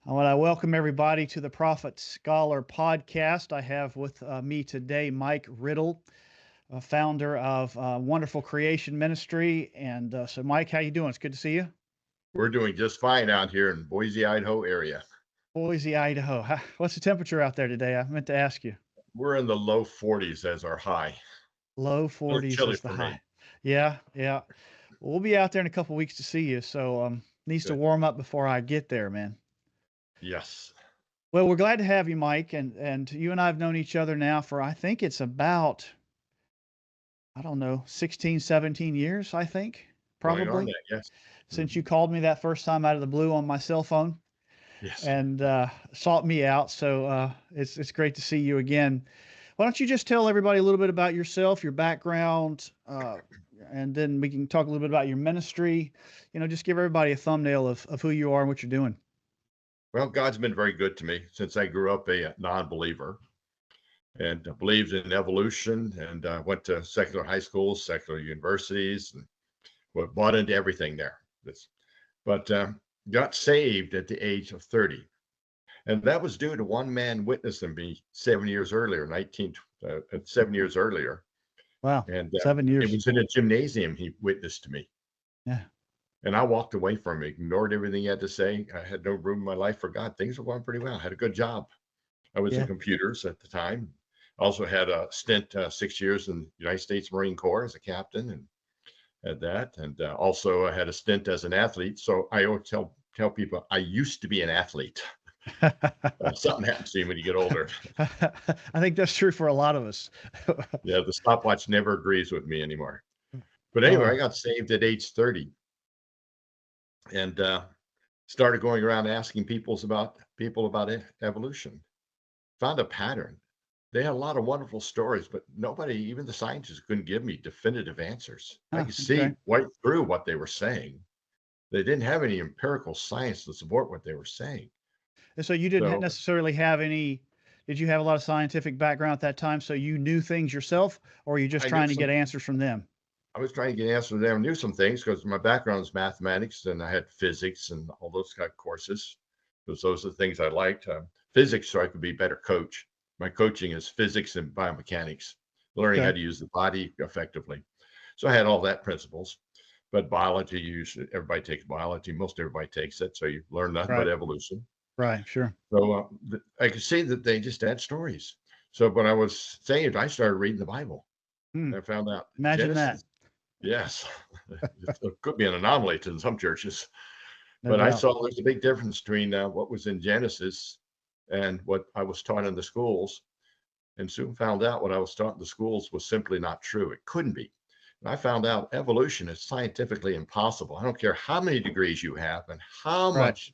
I want to welcome everybody to the Prophet Scholar podcast. I have with me today Mike Riddle, founder of Wonderful Creation Ministry. And Mike, how you doing? It's good to see you. We're doing just fine out here in Boise, Idaho area. Boise, Idaho. What's the temperature out there today? I meant to ask you. We're in the low 40s as our high. Low A little 40s chilly is the for me. high. Yeah, yeah. We'll be out there in a couple weeks to see you. So needs to Good. warm up before I get there, man. Yes. Well, we're glad to have you, Mike, and you and I have known each other now for I think it's about I don't know, 16, 17 years, I think, Going on probably, that. Yes. since Mhm. you called me that first time out of the blue on my cell phone Yes. and sought me out. So it's great to see you again. Why don't you just tell everybody a little bit about yourself, your background, and then we can talk a little bit about your ministry. Just give everybody a thumbnail of who you are and what you're doing. Well, God's been very good to me since I grew up a non-believer and believed in evolution and went to secular high schools, secular universities, and bought into everything there. But got saved at the age of 30. And that was due to one man witnessing me 7 years earlier, 7 years earlier. Wow, And seven it years. was in a gymnasium he witnessed to me. Yeah, And I walked away from him, ignored everything he had to say. I had no room in my life for God. Things were going pretty well. I had a good job. I was in yeah, computers at the time. Also had a stint 6 years in the United States Marine Corps as a captain and had that. And also I had a stint as an athlete. So I always tell people I used to be an athlete. Something happens to you when you get older. I think that's true for a lot of us. Yeah, the stopwatch never agrees with me anymore. But anyway, I Oh, got saved at age 30 and started going around asking people about evolution. Found a pattern. They had a lot of wonderful stories, but nobody, even the scientists, couldn't give me definitive answers. I huh, could see okay. right through what they were saying. They didn't have any empirical science to support what they were saying. And so you didn't So necessarily have any, did you have a lot of scientific background at that time? So you knew things yourself, or were you just I knew trying to some. get answers from them? I was trying to get answers to them. I knew some things because my background is mathematics, and I had physics and all those kind of courses because those are the things I liked. Physics, so I could be a better coach. My coaching is physics and biomechanics, learning how Okay. to use the body effectively. So I had all that principles. But biology, usually everybody takes biology. Most everybody takes it, so you learn nothing but Right. evolution. Right. Sure. So I could see that they just had stories. So when I was saved, I started reading the Bible. Hmm. I found out Imagine that. Genesis. Yes, it could be an anomaly to some churches, No but I doubt. saw there's a big difference between what was in Genesis and what I was taught in the schools, and soon found out what I was taught in the schools was simply not true. It couldn't be. And I found out evolution is scientifically impossible. I don't care how many degrees you have and how Right. much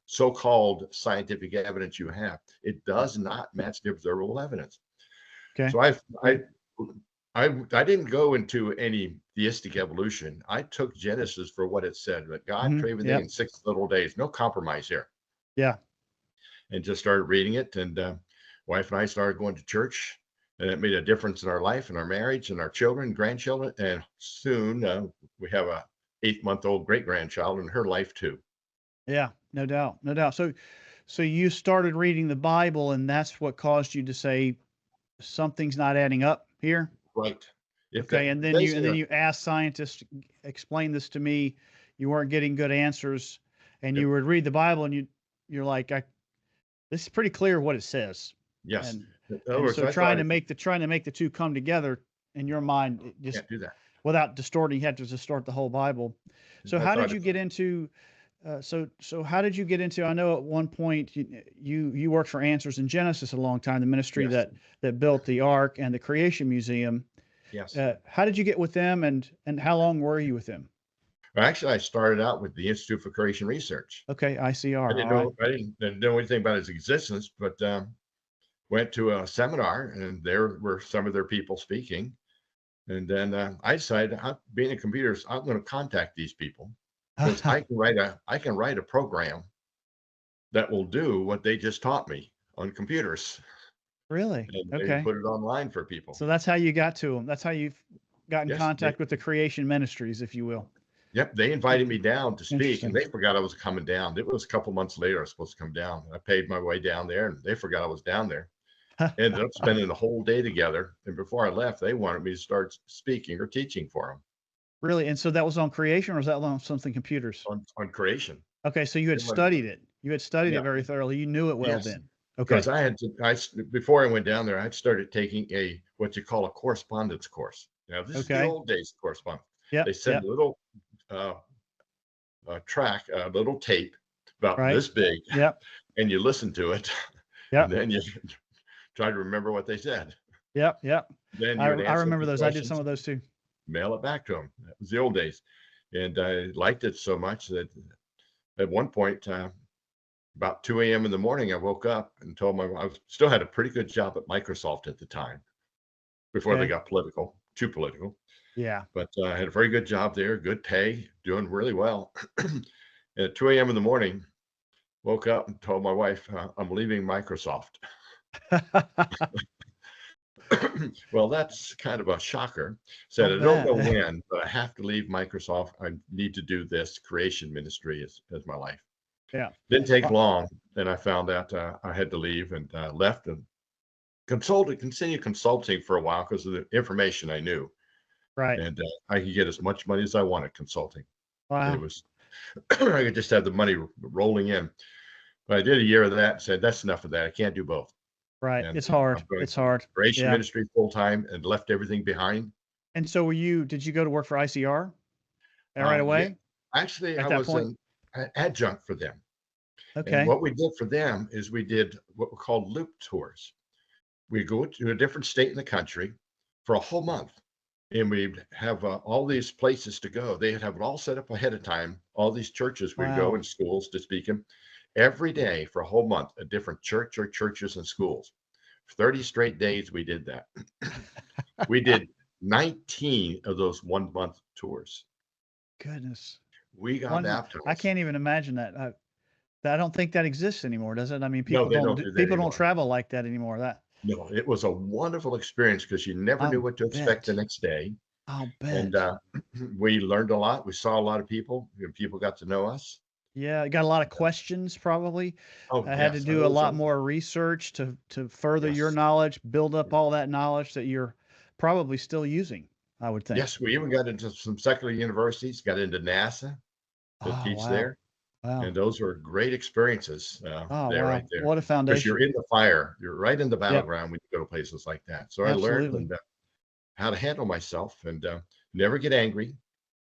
so-called scientific evidence you have. It Right. does not match the observable evidence. Okay. So I Okay. I I didn't go into any theistic evolution. I took Genesis for what it said, that God Hmm. created everything Yep. in 6 little days, no compromise here, Yeah. and just started reading it. And wife and I started going to church, and it made a difference in our life and our marriage and our children, grandchildren, and soon we have a 8-month-old great grandchild in her life too. Yeah. No doubt. No doubt. So you started reading the Bible, and that's what caused you to say something's not adding up here. Right. If Okay, that and then you basically, ask scientists, explain this to me. You weren't getting good answers, and if, you would read the Bible, and you're like, this is pretty clear what it says, yes. and In other words, so I thought trying to make the two come together in your mind, just can't do that. without distorting, you had to distort the whole Bible. So I how did thought you if get into? How did you get into? I know at one point you worked for Answers in Genesis a long time, the ministry yes, that built the Ark and the Creation Museum. yes. How did you get with them, and how long were you with them? Well, actually, I started out with the Institute for Creation Research. Okay, I ICR. didn't All right. know didn't know anything about its existence, but went to a seminar, and there were some of their people speaking. And then I decided, being in computers, I'm going to contact these people because I can write a program that will do what they just taught me on computers, Really? and maybe Okay. put it online for people. So that's how you got to them. That's how you've got in Yes, contact with the Creation Ministries, if you will. Yep, they invited me down to speak, and Interesting. they forgot I was coming down. It was a couple months later I was supposed to come down. I paid my way down there, and they forgot I was down there. Ended up spending the whole day together, and before I left, they wanted me to start speaking or teaching for them Really? And so that was on creation, or was that on something computers? on creation. Okay, so you had They wanted studied it. You had studied it Yeah, very thoroughly. You knew it well yes, then. because Okay. I had to before I went down there, I'd started taking a what you call a correspondence course. Now, this is the Okay. old days of correspondence. They Yep. send Yep. a little, uh, track, a little tape about Right. this big, Yep. and you listen to it, and Yep. then you try to remember what they said. Yep. Yep. Then I you would I answer a remember few those. I did some questions, of those too. mail it back to them. That was the old days, and I liked it so much that at one point, about 2 a.m. in the morning, I woke up and told my I still had a pretty good job at Microsoft at the time before they Okay. got political, too political. Yeah. But I had a very good job there, good pay, doing really well. And at 2 a.m. in the morning, woke up and told my wife, I'm leaving Microsoft. Well, that's kind of a shocker. I'll Said, I don't know bet. when, but I have to leave Microsoft. I need to do this creation ministry as my life. Yeah. Didn't take Well, long. Then I found out I had to leave and left and continued consulting for a while because of the information I knew. right. And I could get as much money as I wanted consulting. It Wow. was, I could just have the money rolling in. But I did a year of that and said, that's enough of that. I can't do both. Right. And It's hard. I'm going It's to hard. creation Yeah. ministry full time and left everything behind. And so did you go to work for ICR right Yeah, away actually, at I that was point? an adjunct for them. And Okay. what we did for them is we did what were called loop tours. We go to a different state in the country for a whole month, and we'd have all these places to go. They'd have it all set up ahead of time. All these churches we'd go in Wow. schools to speak in every day for a whole month, a different church or churches and schools. 30 straight days we did that. We did 19 of those 1 month tours. Goodness. We got I baptized. can't even imagine that. I don't think that exists anymore, does it? I mean, No, they don't do that people don't anymore. travel like that anymore. No, it was a wonderful experience because you never knew I'll what to expect the bet. next day. I'll And bet. we learned a lot. We saw a lot of people, and people got to know us. Yeah, got a lot of questions probably. Oh, I had to yes, do a those lot are more research to further your yes. knowledge, build up all that knowledge that you're probably still using, I would think. Yes, we even got into some secular universities, got into NASA to Oh, teach wow. there, and Wow. those were great experiences, Oh, there, right wow. there, What a because 'cause you're foundation. in the fire. You're right in the Yep. battleground when you go to places like that. So I learned Absolutely. and, how to handle myself and, never get angry,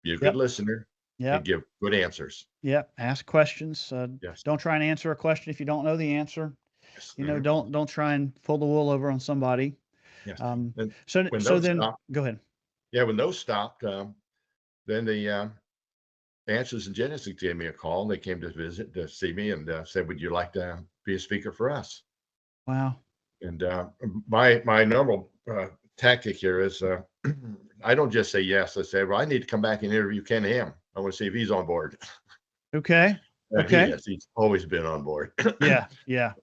be a good Yep. listener, and Yep. give good answers. Yep. Ask questions. Yes, Don't try and answer a question if you don't know the answer. yes, Don't try and pull the wool over on somebody. yes, Um, and when so those then stopped go ahead. yeah, when those stopped, then the, Answers in Genesis gave me a call. They came to visit to see me and said, "Would you like to be a speaker for us?" Wow. And my normal tactic here is I don't just say yes. I say, "Well, I need to come back and interview Ken Ham. I want to see if he's on board." Okay. And he Okay. is. He's always been on board. Yeah. Yeah.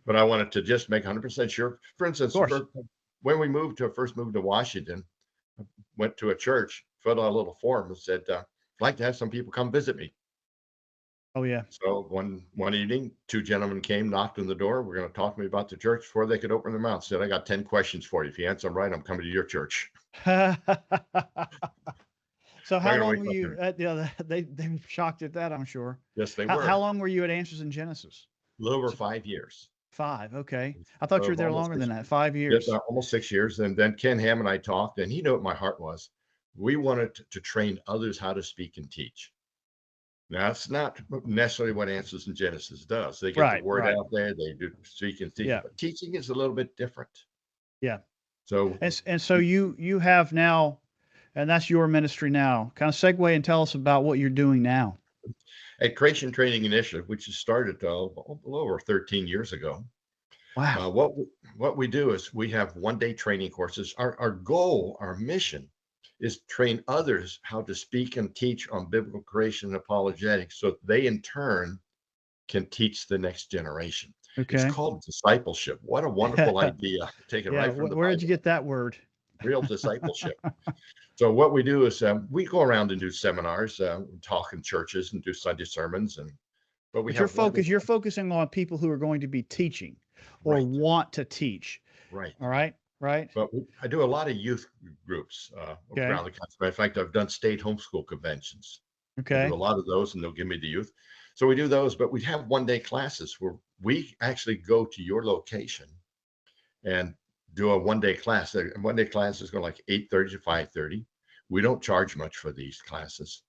But I wanted to just make 100% sure. For Of instance, course. when we first moved to Washington, went to a church, filled out a little form and said, "I'd like to have some people come visit me." Oh yeah. So one evening, two gentlemen came, knocked on the door. We're going to talk to me about the church before they could open their mouth. Said, "I got 10 questions for you. If you answer them right, I'm coming to your church." So Not how going to long waste were my you time. at they were shocked at that, I'm sure. Yes, they How were. long were you at Answers in Genesis? A little over S 5 years. 5, okay. I thought you were there Almost longer than 6 that, 5 Yes, years. almost 6 years. And then Ken Ham and I talked, and he knew what my heart was. We wanted to train others how to speak and teach. Now, that's not necessarily what Answers in Genesis does. They get the Right, word right. out there, they do speak and teach, Yeah, but teaching is a little bit different. yeah. So And so you have now and that's your ministry now. Kinda segue and tell us about what you're doing now. at Creation Training Initiative, which has started a little over 13 years ago, Wow. uh, what we, what we do is we have 1 day training courses. Our goal, our mission, is train others how to speak and teach on biblical creation and apologetics, so they in turn can teach the next generation. It's Okay. called discipleship. What a wonderful idea! Taken Yeah, right from the where did you Bible. get that word? real discipleship. So what we do is we go around and do seminars, talk in churches and do Sunday sermons, but we But your have one day. focus, you're focusing on people who are going to be teaching or Right, want to teach. right. All right. Right. But I do a lot of youth groups Okay. around the country. In fact, I've done state homeschool conventions. I do Okay. a lot of those, and they'll give me the youth. So we do those, but we have one-day classes where we actually go to your location and do a one-day class. A one-day class is going like 8:30 to 5:30. We don't charge much for these classes.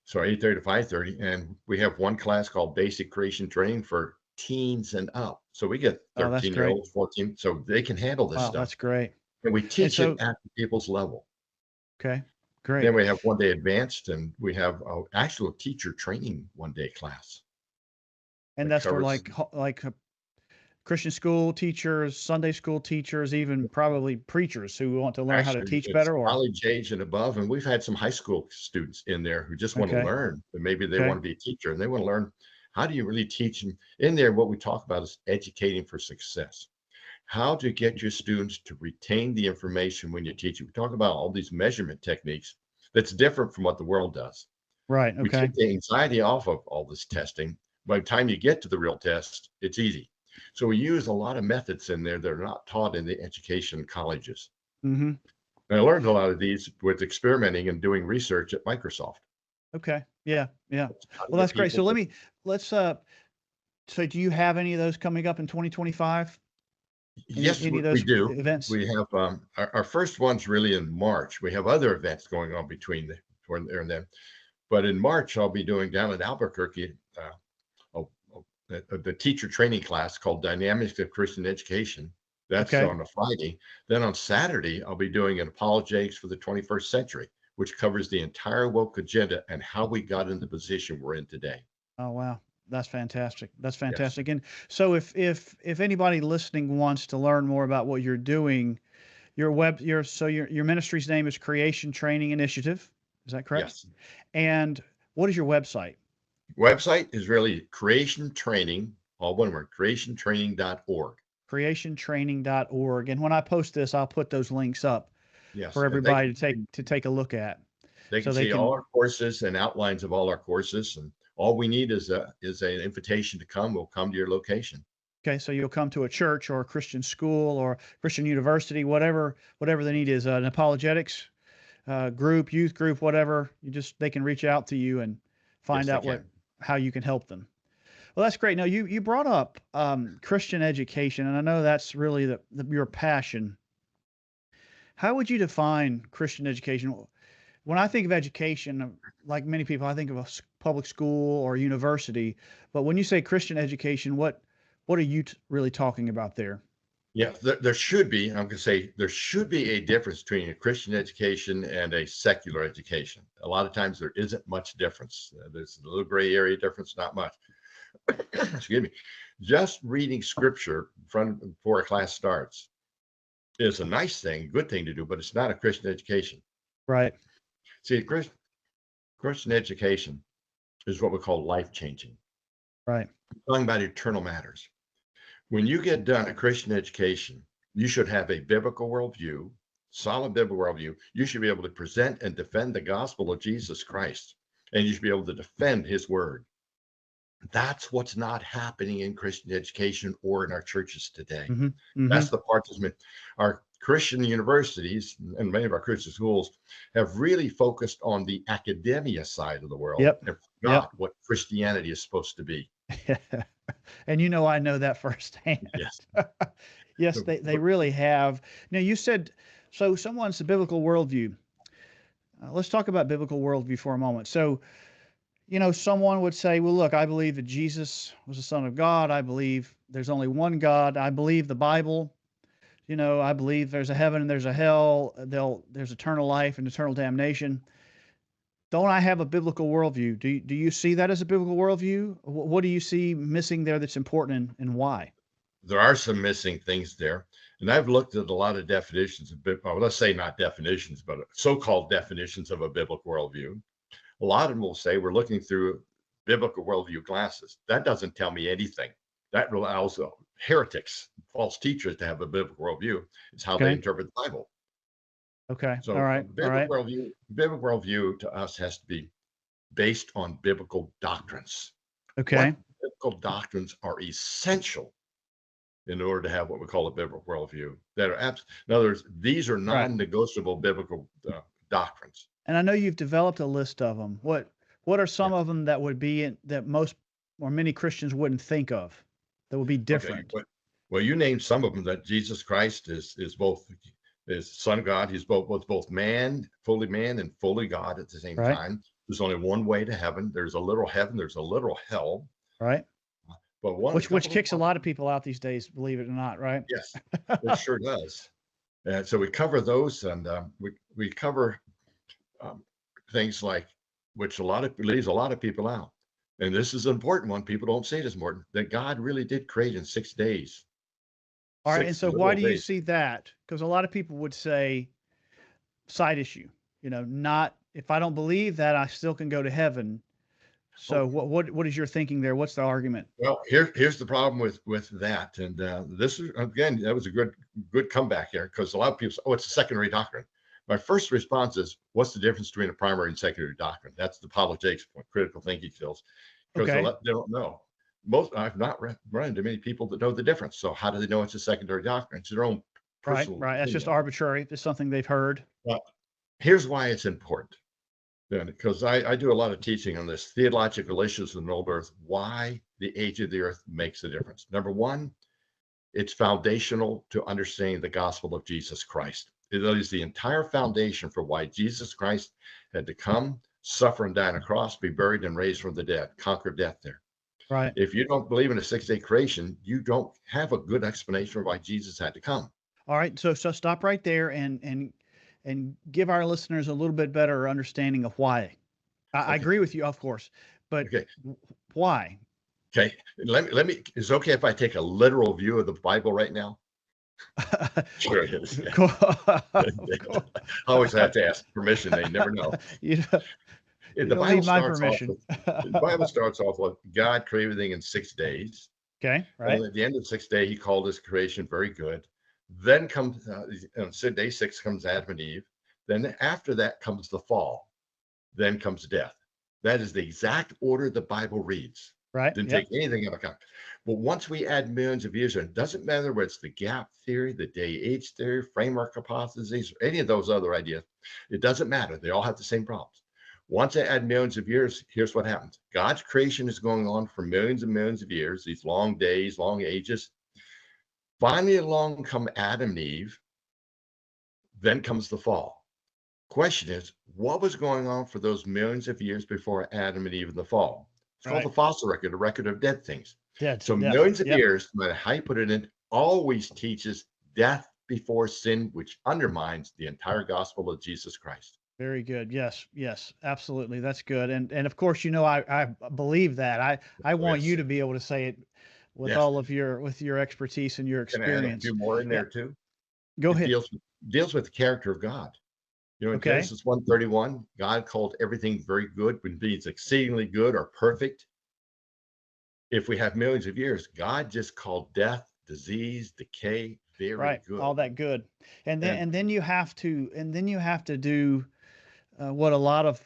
So 8:30 to 5:30, and we have one class called Basic Creation Training for teens and up. So we get Oh, that's great. 13-year-olds, 14, so they can handle this Wow, stuff. that's great. And we And teach it so, at people's level. okay, Then great. we have one day advanced, and we have a actual teacher training one-day class And that that's for covers. like Christian school teachers, Sunday school teachers, even probably preachers who want to learn how to Actually, teach it's better or college age and above, and we've had some high school students in there who just want to okay. learn, but maybe they Okay. want to be a teacher and they want to learn how do you really teach them. In there, what we talk about is educating for success. How to get your students to retain the information when you teach it. We talk about all these measurement techniques that's different from what the world does. Right. We Okay. take the anxiety off of all this testing. By the time you get to the real test, it's easy. So we use a lot of methods in there that are not taught in the education colleges. Mm-hmm. And I learned a lot of these with experimenting and doing research at Microsoft. Okay. Yeah. Yeah. How to Well, get that's great. people So to. let's so do you have any of those coming up in 2025? Yes, Any of we those do. events? We have our first one's really in March. We have other events going on between there and then. But in March, I'll be doing down in Albuquerque the teacher training class called Dynamics of Christian Education. That's Okay. on a Friday. Then on Saturday, I'll be doing an apologetics for the 21st century, which covers the entire woke agenda and how we got in the position we're in today. Oh, wow. That's fantastic. That's Yes. fantastic. And so if anybody listening wants to learn more about what you're doing, your ministry's name is Creation Training Initiative. Is that correct? Yes. And what is your website? Website is really creation training, all one word, creationtraining.org. Creationtraining.org. And when I post this, I'll put those links up for Yes. And everybody to take a look at. they can So they see all can our courses and outlines of all our courses. And all we need is an invitation to come. We'll come to your location. okay, so you'll come to a church or a Christian school or Christian university, whatever the need is, an apologetics group, youth group, whatever. They can reach out to you and Yes, find they out can. how you can help them. Well, that's great. Now you brought up Christian education, and I know that's really your passion. How would you define Christian education? When I think of education, like many people, I think of a public school or university. But when you say Christian education, what are you really talking about there? Yeah, there should be, I'm going to say, there should be a difference between a Christian education and a secular education. A lot of times there isn't much difference. There's a little gray area difference, not much. Excuse me. Just reading scripture before a class starts is a nice thing, good thing to do, but it's not a Christian education. Right. See, Christian education is what we call life changing. Right. Talking about eternal matters. When you get done a Christian education, you should have a biblical worldview, solid biblical worldview. You should be able to present and defend the gospel of Jesus Christ, and you should be able to defend his word. That's what's not happening in Christian education or in our churches today. Mm-hmm. Mm-hmm. That's the part that's been, our Christian universities and many of our Christian schools have really focused on the academia side of the world Yep. and Yep. forgot what Christianity is supposed to be. And I know that firsthand. Yes. Yes, they really have. Now you said so. Someone's biblical worldview. Let's talk about biblical worldview for a moment. So someone would say, well, look, I believe that Jesus was the Son of God. I believe there's only one God. I believe the Bible. I believe there's a heaven and there's a hell. There's eternal life and eternal damnation. Don't I have a biblical worldview? Do you see that as a biblical worldview? What do you see missing there that's important and why? There are some missing things there. And I've looked at a lot of definitions of, well, let's say not definitions, but so-called definitions of a biblical worldview. A lot of them will say we're looking through biblical worldview glasses. That doesn't tell me anything. That allows heretics, false teachers to have a biblical worldview. It's how they Okay. interpret the Bible. Okay. All So right. All right. biblical worldview to us has to be based on biblical doctrines. Okay. What biblical doctrines are essential in order to have what we call a biblical worldview that are in other words, these are Right. non-negotiable biblical doctrines. And I know you've developed a list of them. What are Yeah. some of them that would be that most or many Christians wouldn't think of that would be Okay. different? Well, you named some of them that Jesus Christ is both is Son of God. He's both man, and fully God at the same Right. time. There's only one way to heaven. There's a literal heaven. There's a literal hell. Right. But one, a Which couple of kicks a lot of people out these days, believe it or not, right? yes, it sure does. And so we cover those, and we cover um, things like which a lot of leaves a lot of people out. And this is an important one. People don't say it as important that God really did create in 6 days, All right. And six so why literal do you days. see that? Because a lot of people would say side issue, not if I don't believe that, I still can go to heaven. Oh, So what is your thinking there? What's the argument? well, here's the problem with that, and this is again that was a good comeback here because a lot of people say, oh, it's a secondary doctrine. My first response is, what's the difference between a primary and secondary doctrine? That's the apologetics point, critical thinking skills, because Okay. they don't know. I've not run into many people that know the difference. So how do they know it's a secondary doctrine? It's their own Right. personal Right. That's just opinion. arbitrary. It's something they've heard. But here's why it's important. Then, because I do a lot of teaching on this theological issues in the old earth, why the age of the earth makes a difference. Number one, it's foundational to understanding the gospel of Jesus Christ. It is the entire foundation for why Jesus Christ had to come, suffer and die on a cross, be buried and raised from the dead, conquer death there. Right. If you don't believe in a 6 day creation, you don't have a good explanation for why Jesus had to come. All right. So stop right there and give our listeners a little bit better understanding of why. I Okay. agree with you, of course, but Okay. why? Okay. Let me, is it okay if I take a literal view of the Bible right now? Sure it is. Of course. I always have to ask permission. They never know. You don't, you The don't Bible need my starts off permission. with the Bible starts off with God created everything in 6 days, Okay. and Right. at the end of the 6th day, He called His creation very good. Then comes day 6 comes Adam and Eve. Then after that comes the fall. Then comes death. That is the exact order the Bible reads. Right. Didn't take Yep. anything into account. But once we add millions of years, it doesn't matter whether it's the gap theory, the day-age theory, framework hypotheses, or any of those other ideas. It doesn't matter. They all have the same problems. Once I add millions of years, here's what happens. God's creation is going on for millions and millions of years, these long days, long ages. Finally, along come Adam and Eve. Then comes the fall. Question is, what was going on for those millions of years before Adam and Eve in the fall? It's called the Right. fossil record, a record of dead things. Dead. So Death. millions of Yep. years, no matter how you put it in, always teaches death before sin, which undermines the entire gospel of Jesus Christ. Very good. Yes. Yes. Absolutely. That's good. And of course, I believe that. I Oh, want yes. you to be able to say it with Yes. all of your expertise and your Can I add a experience. few more in Yeah. there too? Go It ahead. deals with the character of God. In Okay. Genesis 1:31, God called everything very good, which means exceedingly good or perfect. If we have millions of years, God just called death, disease, decay very Right. good. All that good. And And then you have to do what a lot of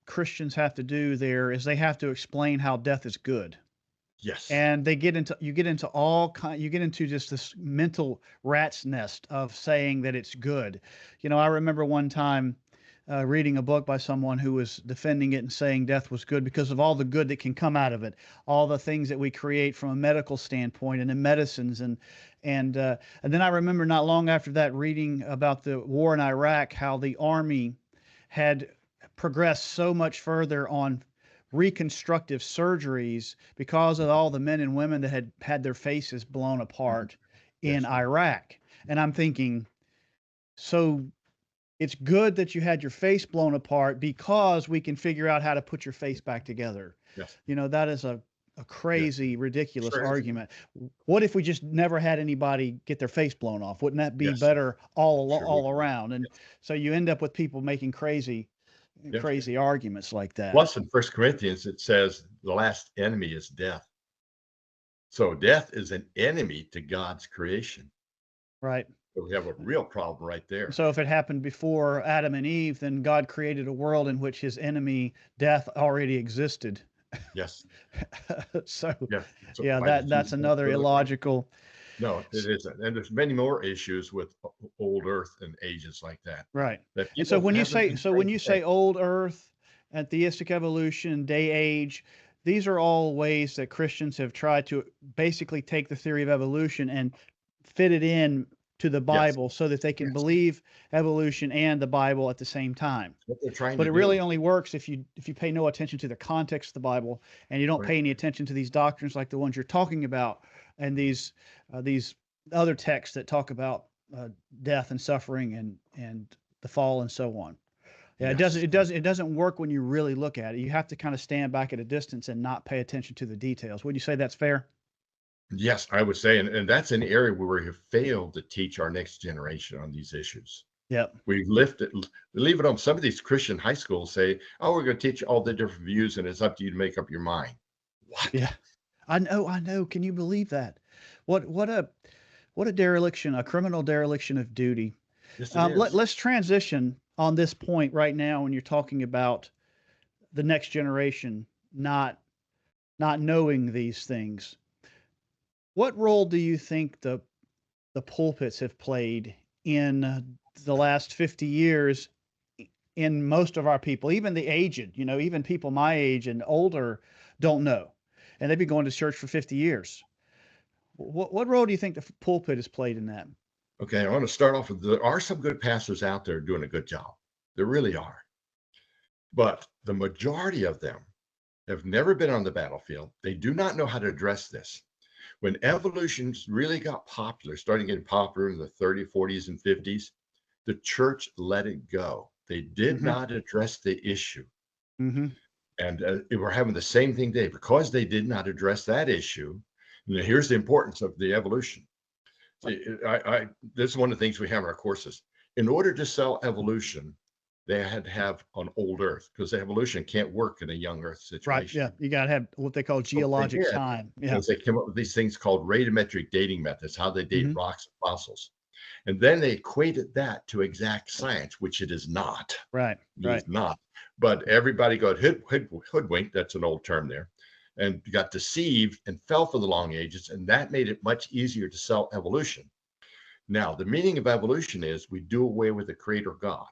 Christians have to do there is they have to explain how death is good. yes, And you get into you get into just this mental rat's nest of saying that it's good. I remember one time reading a book by someone who was defending it and saying death was good because of all the good that can come out of it, all the things that we create from a medical standpoint and in medicines and then I remember not long after that reading about the war in Iraq, how the army had progressed so much further on reconstructive surgeries because of all the men and women that had had their faces blown apart in yes, Iraq. And I'm thinking, so it's good that you had your face blown apart because we can figure out how to put your face back together. yes, That is a yes. crazy, ridiculous Sure is. argument. What if we just never had anybody get their face blown off? Wouldn't that be Yes, better sure would. all around? And Yes, so you end up with people making yes. crazy arguments like that. Plus, in First Corinthians, it says the last enemy is death. So death is an enemy to God's creation. Right. We have a real problem right there. So if it happened before Adam and Eve, then God created a world in which his enemy, death, already existed. Yes. So, Yeah. So yeah, why did that's Jesus have to another go to the cross? illogical. No, it isn't. And there's many more issues with old Earth and ages like that Right. that And so people haven't been when trained you to say take. old Earth and theistic evolution, day age, these are all ways that Christians have tried to basically take the theory of evolution and fit it in to the Yes. Bible so that they can Yes. believe evolution and the Bible at the same time. What they're trying But to it really do. only works if you pay no attention to the context of the Bible and you don't Right. pay any attention to these doctrines like the ones you're talking about and these other texts that talk about death and suffering and the fall and so on. Yeah, Yes. it doesn't work when you really look at it. You have to kind of stand back at a distance and not pay attention to the details. Would you say that's fair? Yes, I would say, and that's an area where we have failed to teach our next generation on these issues. Yep. We leave it on. Some of these Christian high schools say, "Oh, we're going to teach you all the different views, and it's up to you to make up your mind." What? Yeah. I know. Can you believe that? What what a what a dereliction, a criminal dereliction of duty. Yes, it is. Let's transition on this point right now when you're talking about the next generation not knowing these things. What role do you think the pulpits have played in the last 50 years in most of our people, even the aged, even people my age and older don't know. And they've been going to church for 50 years. What role do you think the pulpit has played in that? Okay, I want to start off with there are some good pastors out there doing a good job. There really are. But the majority of them have never been on the battlefield. They do not know how to address this. When evolution really got popular, starting getting popular in the 30s, 40s, and 50s, the church let it go. They did Hmm. not address the issue. Hmm. And we're having the same thing today because they did not address that issue. Here's the importance of the evolution. See, this is one of the things we have in our courses. In order to sell evolution, they had to have on old Earth because the evolution can't work in a young Earth Right. situation. Yeah. You got to have what they call So what they geologic did time. Yeah. is they came up with these things called radiometric dating methods, how they date Hmm. rocks and fossils. And then they equated that to exact science, which it is not. Right. It Right. is not. But everybody got hoodwinked. That's an old term there, and got deceived and fell for the long ages. And that made it much easier to sell evolution. Now, the meaning of evolution is we do away with the creator God.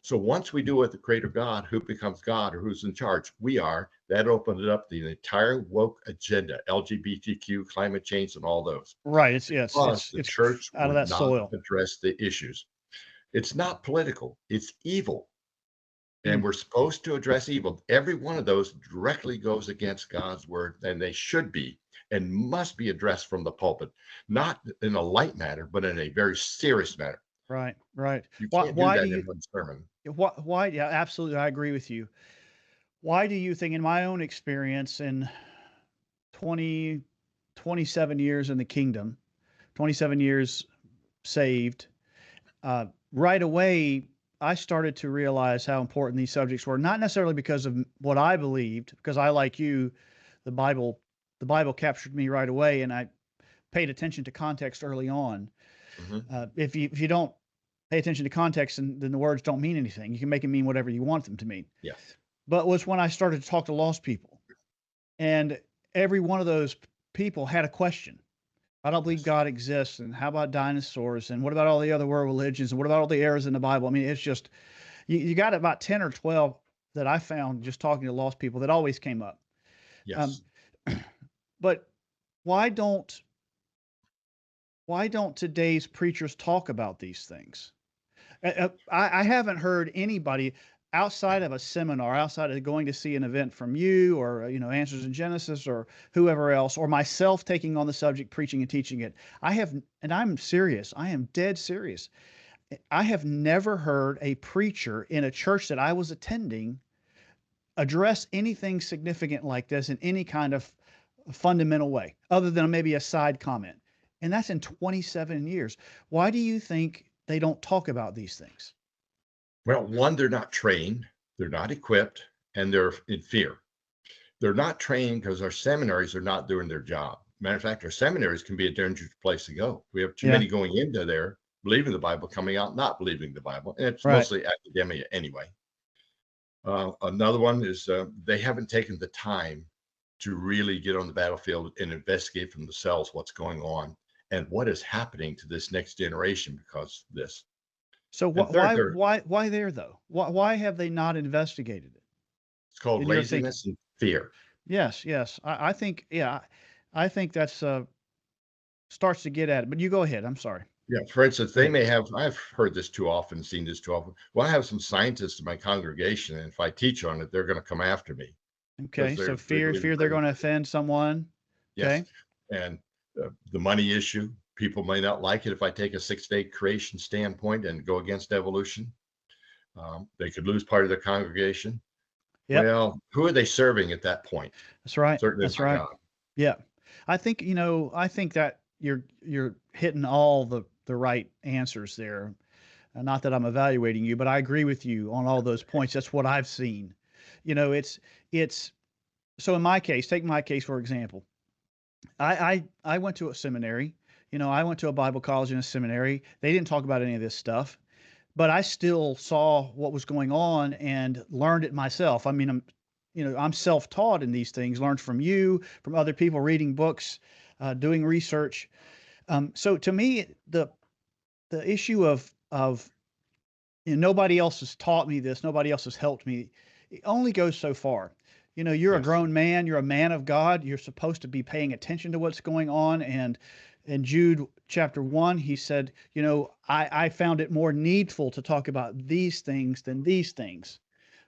So once we do with the creator God, who becomes God or who's in charge? We are. That opened up the entire woke agenda, LGBTQ, climate change, and all those. Right. It's yes. Because the It's church out of would that not soil. address the issues. It's not political, it's evil. Mm. And we're supposed to address evil. Every one of those directly goes against God's word, and they should be and must be addressed from the pulpit, not in a light matter, but in a very serious matter. Right. Right. You Why? can't do Why do that in you? one sermon. Why? Yeah. Absolutely. I agree with you. Why do you think, in my own experience, in 20, 27 years in the kingdom, 27 years saved, right away, I started to realize how important these subjects were, not necessarily because of what I believed, because I, like you, the Bible, the Bible captured me right away, and I paid attention to context early on. Mhm. If you don't pay attention to context, then the words don't mean anything. You can make them mean whatever you want them to mean. Yes. But was when I started to talk to lost people, and every one of those people had a question. I don't believe Yes. God exists. And how about dinosaurs? And what about all the other world religions? And what about all the errors in the Bible? I mean, it's just, you got about 10 or 12 that I found just talking to lost people that always came up. Um, Yes. but why don't, why don't today's preachers talk about these things? I haven't heard anybody outside of a seminar, outside of going to see an event from you or Answers in Genesis or whoever else, or myself taking on the subject, preaching and teaching it. And I'm serious. I am dead serious. I have never heard a preacher in a church that I was attending address anything significant like this in any kind of fundamental way, other than maybe a side comment. And that's in 27 years. Why do you think they don't talk about these things? Well, one, they're not trained, they're not equipped, and they're in fear. They're not trained because our seminaries are not doing their job. Matter of fact, our seminaries can be a dangerous place to go. We have too Yeah. many going into there believing the Bible coming out not believing the Bible. And it's Right. mostly academia anyway. Another one is they haven't taken the time to really get on the battlefield and investigate for themselves what's going on and what is happening to this next generation because of this. So And third, why there though? Why have they not investigated it it's called in your thinking? laziness and fear. Yes, yes. I think, yeah, I think that's starts to get at it. But you go ahead. I'm sorry. Yeah, for instance, Go they ahead. may have, I've heard this too often, seen this too often. Well, I have some scientists in my congregation, and if I teach on it, they're going to come after me because Okay. So they fear, believe in fear they're going to creation. offend someone. Yes. Okay. And the money issue, people may not like it if I take a 6-day creation standpoint and go against evolution. They could lose part of their congregation. Yep. Well, who are they serving at that point? That's right. Certainly That's not right. God. Yeah. I think, I think that you're hitting all the right answers there. Not that I'm evaluating you, but I agree with you on all those points. That's what I've seen. You know, it's so in my case, take my case for example. I went to a seminary. I went to a Bible college and a seminary. They didn't talk about any of this stuff, but I still saw what was going on and learned it myself. I mean, I'm self-taught in these things, learned from you, from other people, reading books, doing research. So to me, the issue of nobody else has taught me this, nobody else has helped me. It only goes so far. You're a Yes. grown man, you're a man of God, you're supposed to be paying attention to what's going on. And in Jude chapter 1, he said, I found it more needful to talk about these things than these things.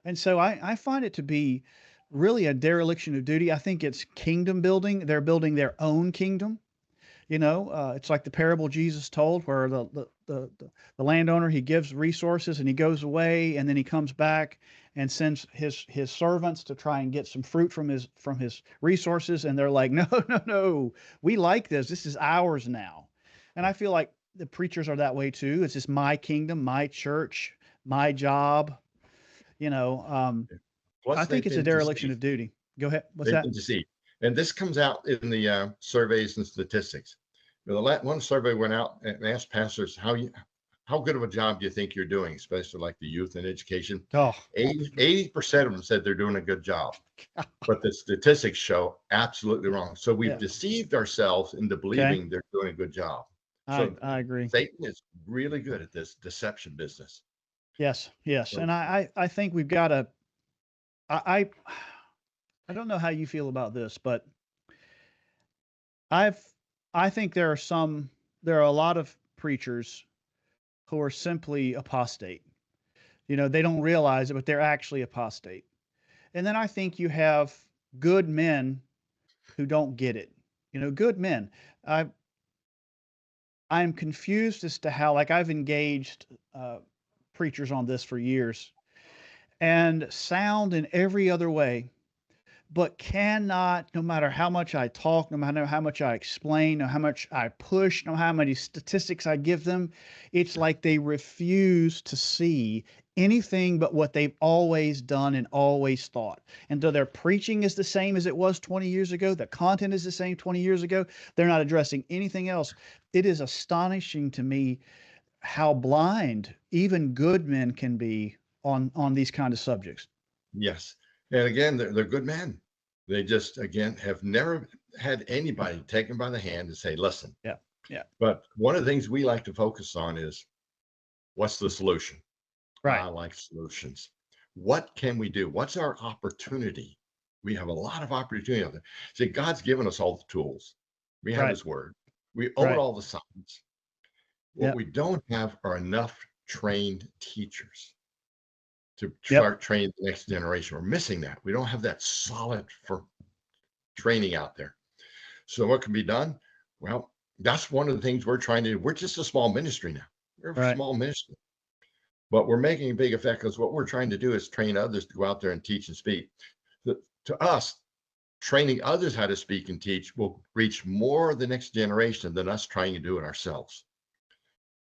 And so I find it to be really a dereliction of duty. I think it's kingdom building. They're building their own kingdom. It's like the parable Jesus told, where the landowner, he gives resources and he goes away, and then he comes back and sends his servants to try and get some fruit from his resources, and they're like, no, no, no, we like this. This is ours now. And I feel like the preachers are that way too. It's just my kingdom, my church, my job. You know, um, I Plus, think they've it's a been dereliction deceived. of duty. Go ahead. What's They've that? been deceived. And this comes out in the surveys and statistics. One survey went out and asked pastors how good of a job do you think you're doing, especially like the youth and education. Oh, 80% of them said they're doing a good job, but the statistics show absolutely wrong. So we've yeah. deceived ourselves into Okay. believing they're doing a good job. I So I agree. Satan is really good at this deception business. Yes, yes, So and I think we've got to. I I don't know how you feel about this, but I've I think there are a lot of preachers who are simply apostate. They don't realize it, but they're actually apostate. And then I think you have good men who don't get it. Good men. I I'm confused as to how, like, I've engaged preachers on this for years, and sound in every other way, but cannot, no matter how much I talk, no matter how much I explain, no how much I push, no how many statistics I give them, it's like they refuse to see anything but what they've always done and always thought. And though their preaching is the same as it was 20 years ago, the content is the same 20 years ago, they're not addressing anything else. It is astonishing to me how blind even good men can be on these kind of subjects. yes, and again, they're good men. They just again have never had anybody take them by the hand and say, "Listen." Yeah. Yeah. But one of the things we like to focus on is what's the solution? Right. I like solutions. What can we do? What's our opportunity? We have a lot of opportunity out there. See, God's given us all the tools. We have Right. His Word. We own Right. all the signs. What Yeah. we don't have are enough trained teachers to Yep. start training the next generation. We're missing that. We don't have that solid for training out there. So what can be done? Well, that's one of the things we're trying to do. We're just a small ministry now. We're a Right. small ministry, but we're making a big effect because what we're trying to do is train others to go out there and teach and speak. To us, training others how to speak and teach will reach more of the next generation than us trying to do it ourselves.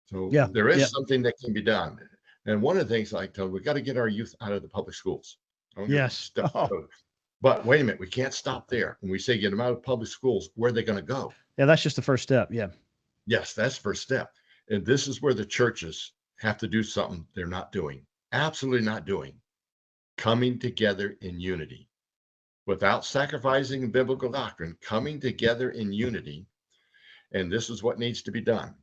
So Yeah. there is Yeah. something that can be done. And one of the things I tell them, we got to get our youth out of the public schools. Don't get Yes. stuff. Oh, But wait a minute, we can't stop there. When we say get them out of public schools, where are they going to go? yeah. That's just the first step. Yeah. Yes, that's the first step. And this is where the churches have to do something they're not doing, absolutely not doing, coming together in unity without sacrificing biblical doctrine, coming together in unity. And this is what needs to be done.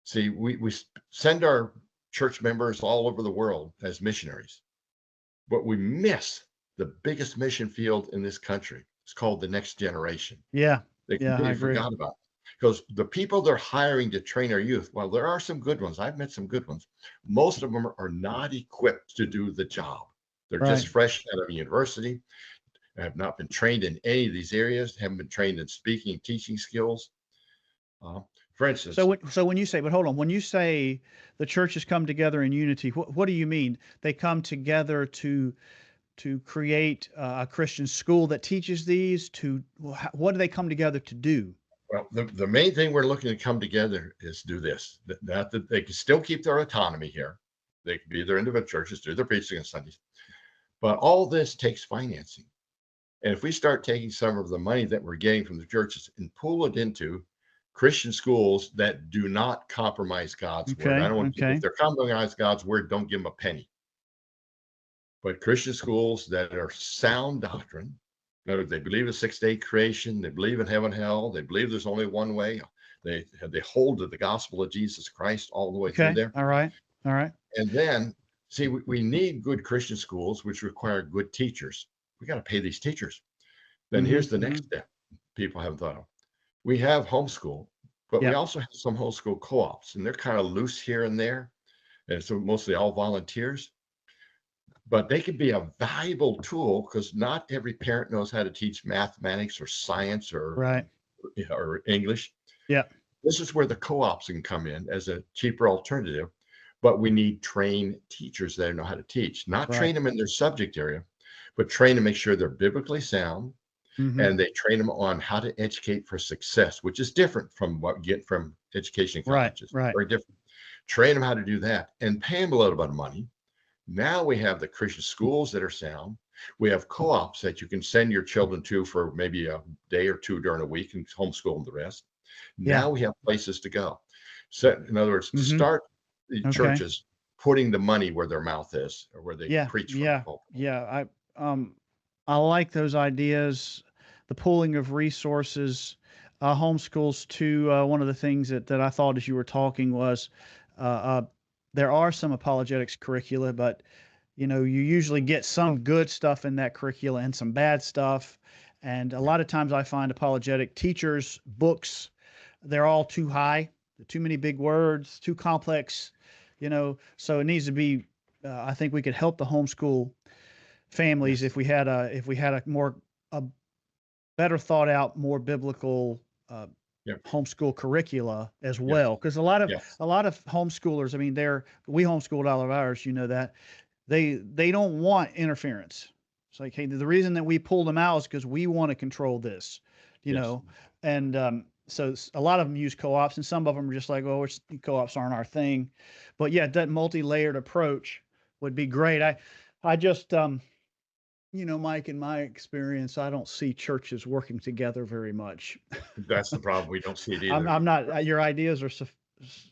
See, we send our church members all over the world as missionaries, but we miss the biggest mission field in this country. It's called the next generation. Yeah. They Yeah, I completely agree. forgot about because the people they're hiring to train our youth, well, there are some good ones. I've met some good ones. Most of them are not equipped to do the job. They're just Right. fresh out of university, have not been trained in any of these areas, haven't been trained in speaking, teaching skills. Uh, for So instance, when you say, but hold on, when you say the churches come together in unity, what do you mean? They come together to create a Christian school that teaches these to what do they come together to do? well, the main thing we're looking to come together is do this. That they can still keep their autonomy here. They can be their individual churches, do their preaching on Sundays, but all this takes financing. And if we start taking some of the money that we're getting from the churches and pull it into Christian schools that do not compromise God's word, I Okay. don't want to, if Okay. they're compromising God's word, don't give them a penny. But Christian schools that are sound doctrine, that they believe in 6 day creation, they believe in heaven, hell, they believe there's only one way. They hold to the gospel of Jesus Christ all the way through Okay. there. All right. All right. And then, see, we need good Christian schools, which require good teachers. We got to pay these teachers. Then Mm-hmm. here's the next Mm-hmm. step people haven't thought of. We have homeschool, but we Yeah. also have some homeschool co-ops, and they're kind of loose here and there. And so mostly all volunteers, but they could be a valuable tool because not every parent knows how to teach mathematics or science Right. or English. Yeah. This is where the co-ops can come in as a cheaper alternative, but we need trained teachers that know how to teach, not Right. train them in their subject area, but train to make sure they're biblically sound, Mm-hmm. and they train them on how to educate for success, which is different from what we get from education Right. colleges. Right. Very different. Train them how to do that and pay them a little bit of money. Now we have the Christian schools that are sound. We have co-ops that you can send your children to for maybe a day or two during a week and homeschool them the rest. Yeah. Now we have places to go. So, in other words, Mm-hmm. start the Okay. churches putting the money where their mouth is or where they Yeah. preach from the Yeah. pulpit. Yeah. I like those ideas, the pooling of resources. Homeschools too. One of the things that I thought as you were talking was uh, uh, there are some apologetics curricula, but you usually get some good stuff in that curricula and some bad stuff. And a Yeah. lot of times I find apologetic teachers' books, they're all too high, too many big words, too complex, so it needs to be, I think we could help the homeschool families Yes. if we had a better thought out, more biblical uh, Yeah. homeschool curricula as Yes. well. Because a lot of Yes. a lot of homeschoolers, I mean, we homeschooled all of ours, that they don't want interference. It's like, hey, the reason that we pulled them out is because we want to control this, you Yes. know, and so a lot of them use co-ops, and some of them are just like, oh, co-ops aren't our thing. But yeah, that multi-layered approach would be great. I just Mike, in my experience, I don't see churches working together very much. That's the problem. We don't see it I'm either. I'm not. Your ideas are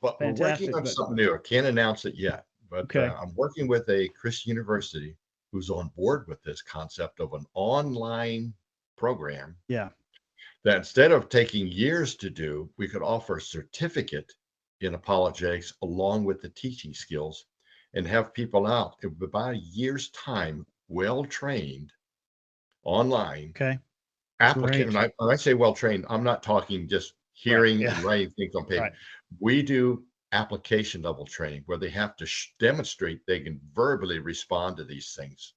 But we're working fantastic, on but something new. I can't announce it yet, but okay, I'm working with a Christian university who's on board with this concept of an online program yeah, that instead of taking years to do, we could offer a certificate in apologetics along with the teaching skills and have people out in about a year's time, well trained online okay, applicant. And great, when I say well trained, I'm not talking just right, hearing yeah, and writing things on paper. right, We do application level training where they have to demonstrate they can verbally respond to these things.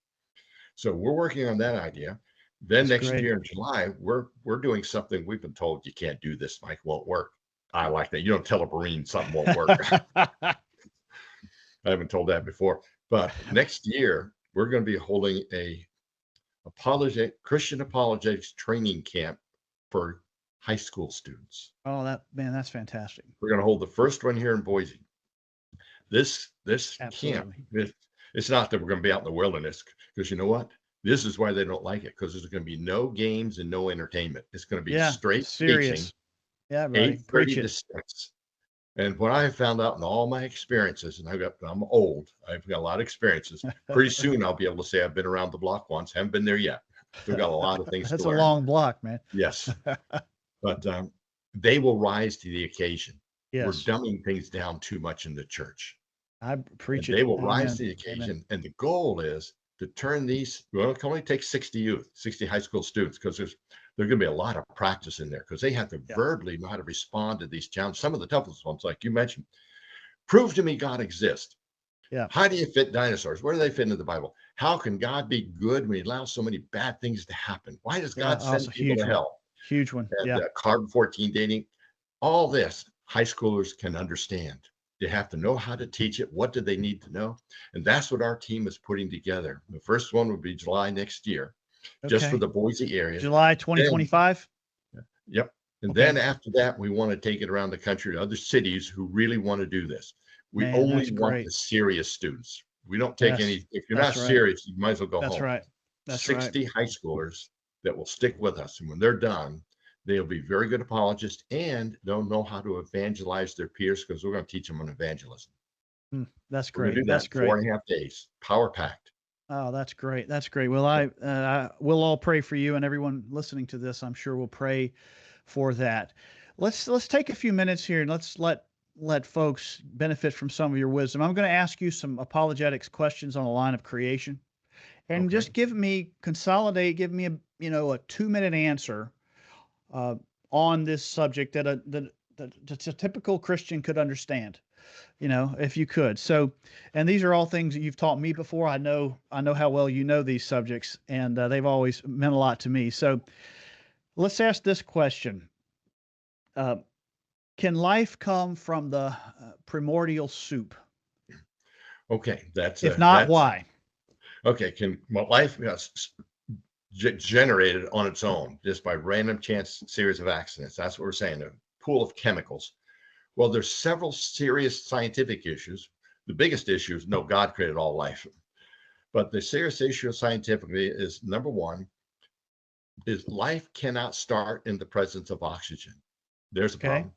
So we're working on that idea. Then that's next great. year in July, we're doing something we've been told you can't do this, Mike, won't work. I like that. You don't tell a Marine something won't work. I haven't told that before. But next year, we're going to be holding a Christian apologetics training camp for high school students. Oh, that's fantastic. We're going to hold the first one here in Boise. This camp, Absolutely. it's not that we're going to be out in the wilderness because you know what? This is why they don't like it because there's going to be no games and no entertainment. It's going to be Yeah, straight teaching, serious. Yeah, buddy, preach 8:30 to it. 6. And what I have found out in all my experiences, and I'm old, I've got a lot of experiences. Pretty soon I'll be able to say I've been around the block once. Haven't been there yet. Still got a lot of things to That's a learn. long block, man. Yes, but they will rise to the occasion. We're Yes, dumbing things down too much in the church, I preach and it. they will rise Amen. to the Amen. occasion. And the goal is to turn these. Well, it can only take 60 youth, 60 high school students, because there's going to be a lot of practice in there because they have to Yeah. verbally know how to respond to these challenges. Some of the toughest ones, like you mentioned, prove to me God exists. Yeah. How do you fit dinosaurs? Where do they fit into the Bible? How can God be good when he allows so many bad things to happen? Why does Yeah. God Also send people huge to one. hell? Huge one. And Yeah. carbon 14 dating, all this high schoolers can understand. They have to know how to teach it. What do they need to know? And that's what our team is putting together. The first one will be July next year, just for Okay. the Boise area. July Then, 2025. yep. And Okay. then after that, we want to take it around the country to other cities who really want to do this. We Man, only that's want great. the serious students. We don't take Yes. any, if you're not That's right. serious, you might as well go That's home. right. That's right. 60 high schoolers that will stick with us. And when they're done, they'll be very good apologists and they'll know how to evangelize their peers because we're going to teach them on evangelism. That's We're going to great. do that That's in great. 4.5 days, power packed. Oh, that's great. That's great. Well, we'll all pray for you, and everyone listening to this, I'm sure, will pray for that. Let's take a few minutes here and let's let folks benefit from some of your wisdom. I'm going to ask you some apologetics questions on the line of creation, and Okay. just give me a 2-minute answer uh, on this subject that a typical Christian could understand. If you could. So, and these are all things that you've taught me before. I know how well you know these subjects, and they've always meant a lot to me. So, let's ask this question: uh, Can life come from the primordial soup? Okay. If not, why? Okay. Can life generated on its own just by random chance series of accidents? That's what we're saying. A pool of chemicals. Well, there's several serious scientific issues. The biggest issue is no, God created all life. But the serious issue scientifically is number one, is life cannot start in the presence of oxygen. There's a Okay. problem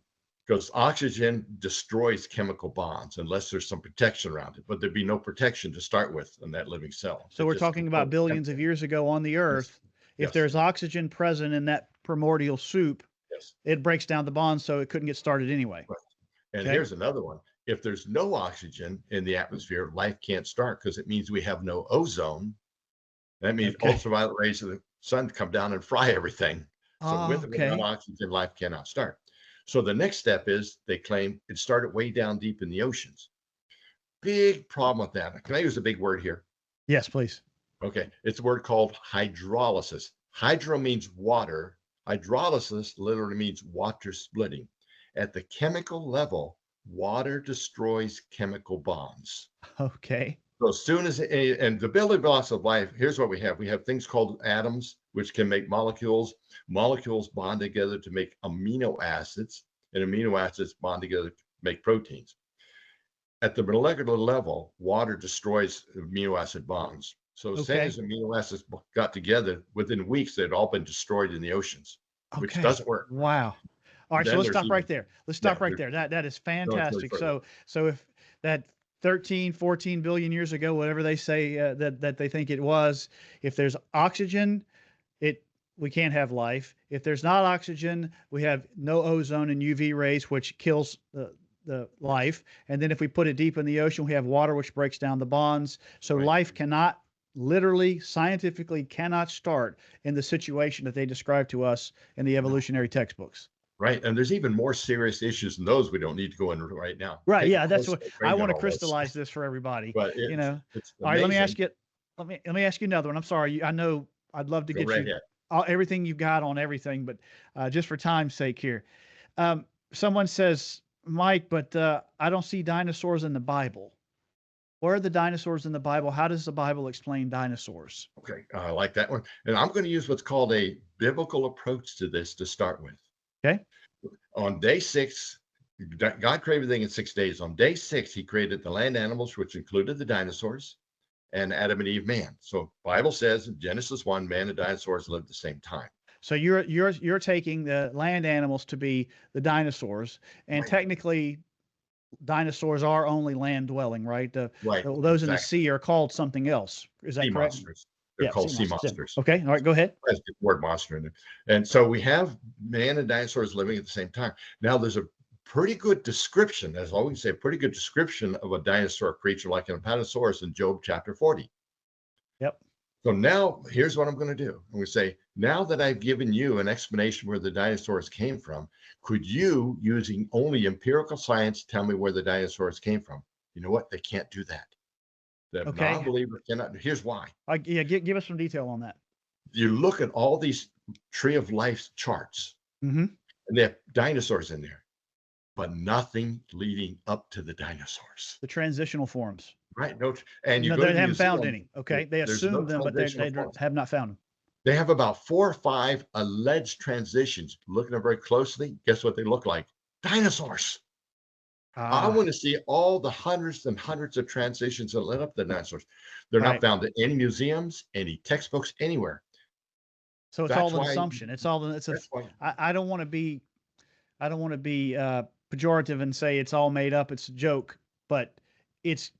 because oxygen destroys chemical bonds unless there's some protection around it. But there'd be no protection to start with in that living cell. So It we're just talking about controls billions of temperature. years ago on the Yes, Earth. If yes, there's oxygen present in that primordial soup, yes. it breaks down the bonds, so it couldn't get started anyway. Right. And Okay. here's another one. If there's no oxygen in the atmosphere, life can't start because it means we have no ozone. That means Okay. ultraviolet rays of the sun come down and fry everything. So with or without Okay. oxygen, life cannot start. So the next step is they claim it started way down deep in the oceans. Big problem with that. Can I use a big word here? Yes, please. Okay. It's a word called hydrolysis. Hydro means water. Hydrolysis literally means water splitting. At the chemical level, water destroys chemical bonds. Okay. So as soon as and the building blocks of life, here's what we have. We have things called atoms, which can make molecules. Molecules bond together to make amino acids, and amino acids bond together to make proteins. At the molecular level, water destroys amino acid bonds. So as soon Okay. as amino acids got together, within weeks, they'd all been destroyed in the oceans, which Okay. doesn't work. Wow. All right, so Then let's there's stop right even, there. Let's yeah, stop right there's there. That is no further fantastic. further. So if that 13, 14 billion years ago, whatever they say that they think it was, if there's oxygen, it we can't have life. If there's not oxygen, we have no ozone and UV rays, which kills the life. And then if we put it deep in the ocean, we have water, which breaks down the bonds. So Right. life cannot literally, scientifically, cannot start in the situation that they describe to us in the No. evolutionary textbooks. Right. And there's even more serious issues than those we don't need to go into right now. Right. Take a Yeah. That's course what on I training want on to all this. crystallize this for everybody. But You it's know. it's All right. Let me ask amazing. you. Let me ask you another one. I'm sorry. I know I'd love to Go get right you ahead. everything you got on everything, but just for time's sake here, someone says, Mike, but I don't see dinosaurs in the Bible. Where are the dinosaurs in the Bible? How does the Bible explain dinosaurs? Okay. I like that one. And I'm going to use what's called a biblical approach to this to start with. Okay. On day 6, God created everything in 6 days. On day 6, he created the land animals, which included the dinosaurs and Adam and Eve man. So Bible says in Genesis 1, man and dinosaurs lived at the same time. So you're taking the land animals to be the dinosaurs, and Right. technically dinosaurs are only land dwelling, right? Right, Those in the exactly. sea are called something else. Is Sea that correct? monsters. They're Yeah, called sea sea monsters. Yeah. monsters. Okay. All right. Go ahead. Has the word monster in there. And so we have man and dinosaurs living at the same time. Now there's a pretty good description, as I always say, a pretty good description of a dinosaur creature like an apatosaurus in Job chapter 40. Yep. So now here's what I'm going to do. I'm going to say, now that I've given you an explanation where the dinosaurs came from, could you, using only empirical science, tell me where the dinosaurs came from? You know what? They can't do that. The Okay. non-believer cannot. Here's why. Yeah. Give us some detail on that. You look at all these tree of life charts, Mm-hmm. and they have dinosaurs in there, but nothing leading up to the dinosaurs. The transitional forms. Right? No, and you No, go to they the haven't found museum, any. Okay. They there's no assumed them, but transitional they forms. have not found them. They have about 4 or 5 alleged transitions. Looking at them very closely, guess what they look like? Dinosaurs. I Ah, want to see all the hundreds and hundreds of transitions that led up to the dinosaurs. They're not right. found in any museums, any textbooks, anywhere. So it's That's all an why. assumption. It's all, it's a, That's why. I don't want to be, pejorative and say it's all made up. It's a joke, but it's,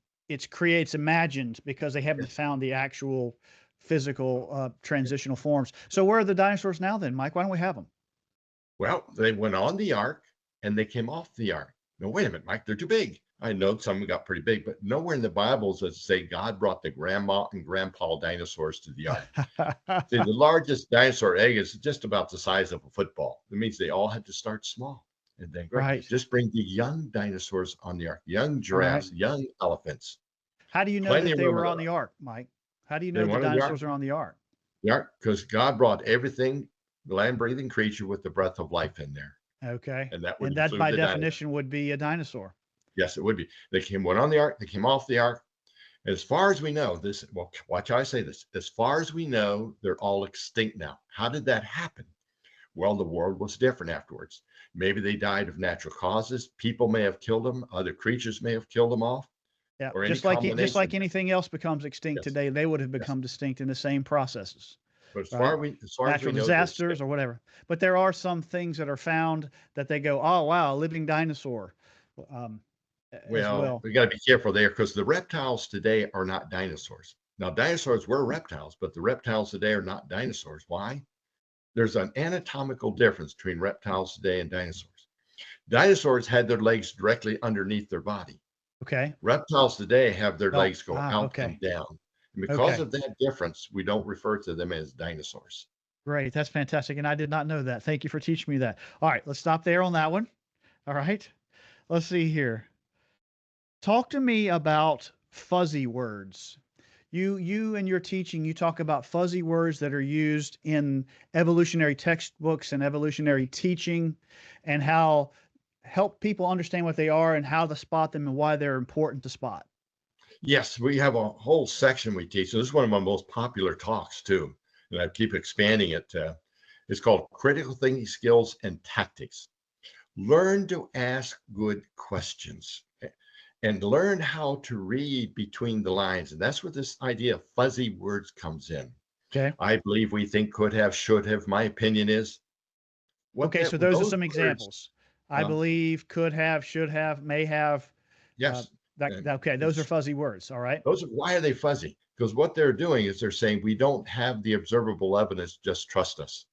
creates imagined because they haven't Yes. found the actual physical, transitional forms. So where are the dinosaurs now then, Mike? Why don't we have them? Well, they went on the ark and they came off the ark. No, wait a minute, Mike, they're too big. I know some got pretty big, but nowhere in the Bible does it say God brought the grandma and grandpa dinosaurs to the ark. See, the largest dinosaur egg is just about the size of a football. It means they all had to start small and then great. Right. Just bring the young dinosaurs on the ark, young All right. giraffes, young elephants. How do you know Plenty that of they room were on on the ark, Mike? How do you They know the wanted dinosaurs are on the ark, because God brought everything, the land breathing creature with the breath of life in there. Okay. And that would And that include by the dinosaurs. definition would be a dinosaur. Yes, it would be. Went on the ark, they came off the ark. As far as we know, watch how I say this. As far as we know, they're all extinct now. How did that happen? Well, the world was different afterwards. Maybe they died of natural causes. People may have killed them. Other creatures may have killed them off, Yeah. or any Just like combination. anything else becomes extinct Yes, today, they would have yes. become distinct in the same processes, But right? as far as we Natural know, they're disasters extinct. or whatever. But there are some things that are found that they go, oh wow, a living dinosaur, um, as Well, well. we got to be careful there because the reptiles today are not dinosaurs. Now, dinosaurs were reptiles, but the reptiles today are not dinosaurs. Why? There's an anatomical difference between reptiles today and dinosaurs. Dinosaurs had their legs directly underneath their body. Okay. Reptiles today have their Oh, legs go out and okay. down. And because Okay. of that difference, we don't refer to them as dinosaurs. Great. That's fantastic. And I did not know that. Thank you for teaching me that. All right. Let's stop there on that one. All right. Let's see here. Talk to me about fuzzy words. You in your teaching, you talk about fuzzy words that are used in evolutionary textbooks and evolutionary teaching, and how help people understand what they are and how to spot them and why they're important to spot. Yes, we have a whole section we teach. So this is one of my most popular talks too, and I keep expanding it. It's called Critical Thinking Skills and Tactics. Learn to ask good questions and learn how to read between the lines. And that's where this idea of fuzzy words comes in. Okay. I believe we think could have, should have. My opinion is Okay. So those are those some words. examples. I Um, believe, could have, should have, may have. Uh, yes, and okay. Those are it's fuzzy words. All right. why are they fuzzy? Because what they're doing is they're saying we don't have the observable evidence, just trust us.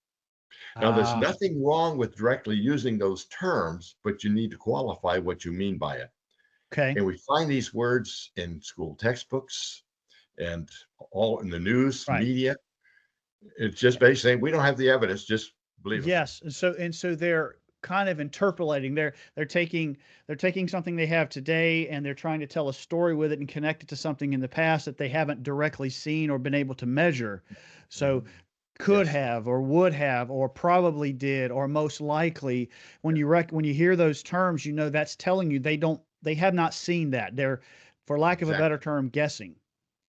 Now, there's Ah, nothing wrong with directly using those terms, but you need to qualify what you mean by it. okay. And we find these words in school textbooks and all in the news Right. media. It's just basically saying we don't have the evidence, just believe us. Yes, and so they're kind of interpolating. They're taking something they have today and they're trying to tell a story with it and connect it to something in the past that they haven't directly seen or been able to measure. So Mhm. could Yes, have or would have or probably did or most likely when when you hear those terms, you know that's telling you they have not seen that. They're, for lack of a better exactly. term, guessing.